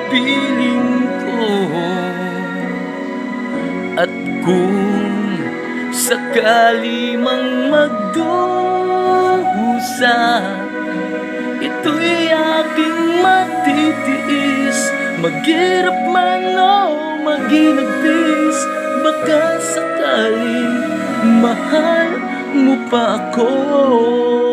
piling ko. At kung sakali mang magdusa, ito'y aking matitiis. Maghirap man o maginagpis, baka sakaling mahal mo pa ako.